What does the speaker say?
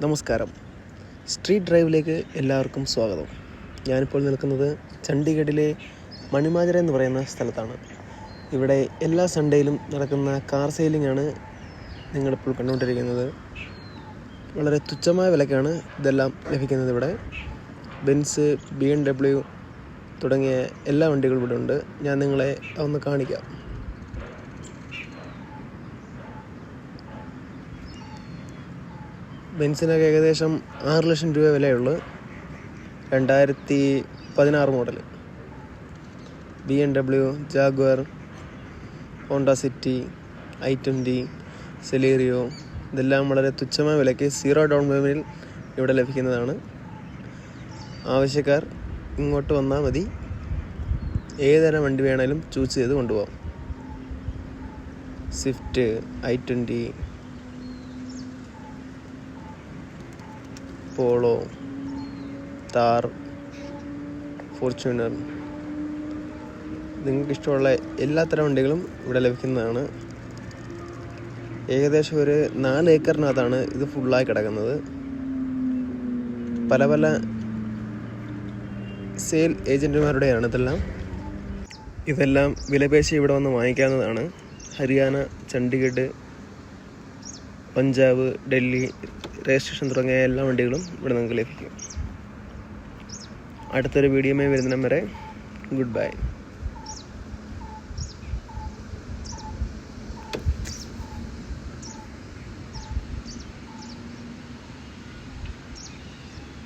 നമസ്കാരം. സ്ട്രീറ്റ് ഡ്രൈവിലേക്ക് എല്ലാവർക്കും സ്വാഗതം. ഞാനിപ്പോൾ നിൽക്കുന്നത് ചണ്ഡീഗഡിലെ മണിമാജര എന്ന് പറയുന്ന സ്ഥലത്താണ്. ഇവിടെ എല്ലാ സൺഡേയിലും നടക്കുന്ന കാർ സെയിലിംഗ് ആണ് നിങ്ങളിപ്പോൾ കണ്ടുകൊണ്ടിരിക്കുന്നത്. വളരെ തുച്ഛമായ വിലക്കാണ് ഇതെല്ലാം ലഭിക്കുന്നത്. ഇവിടെ ബെൻസ്, BMW തുടങ്ങിയ എല്ലാ വണ്ടികളും ഇവിടെ ഉണ്ട്. ഞാൻ നിങ്ങളെ ഒന്ന് കാണിക്കാം. ബെൻസിനൊക്കെ ഏകദേശം 6 ലക്ഷം രൂപ വിലയുള്ളൂ. 2016 model. BMW, Jaguar, Honda city, i20, Celerio ഇതെല്ലാം വളരെ തുച്ഛമായ വിലയ്ക്ക് 0 ഡൗൺ പേയ്മെൻറ്റിൽ ഇവിടെ ലഭിക്കുന്നതാണ്. ആവശ്യക്കാർ ഇങ്ങോട്ട് വന്നാൽ മതി. ഏതുതരം വണ്ടി വേണമെങ്കിലും ചൂസ് ചെയ്ത് കൊണ്ടുപോകാം. Swift, i20, polo, Thar, Fortuner, നിങ്ങൾക്ക് ഇഷ്ടമുള്ള എല്ലാത്തരം വണ്ടികളും ഇവിടെ ലഭിക്കുന്നതാണ്. ഏകദേശം ഒരു 4 ഏക്കറിനകത്താണ് ഇത് ഫുള്ളായി കിടക്കുന്നത്. പല പല സെയിൽ ഏജൻറ്റുമാരുടെയാണ് ഇതെല്ലാം വിലപേശി ഇവിടെ വന്ന് വാങ്ങിക്കാവുന്നതാണ്. ഹരിയാന, ചണ്ഡീഗഡ്, പഞ്ചാബ്, ഡൽഹി രജിസ്ട്രേഷൻ തുടങ്ങിയ എല്ലാ വണ്ടികളും ഇവിടെ നിങ്ങൾക്ക് ലഭിക്കും. അടുത്തൊരു വീഡിയോയുമായി വരുന്നതിനും വരെ ഗുഡ് ബൈ.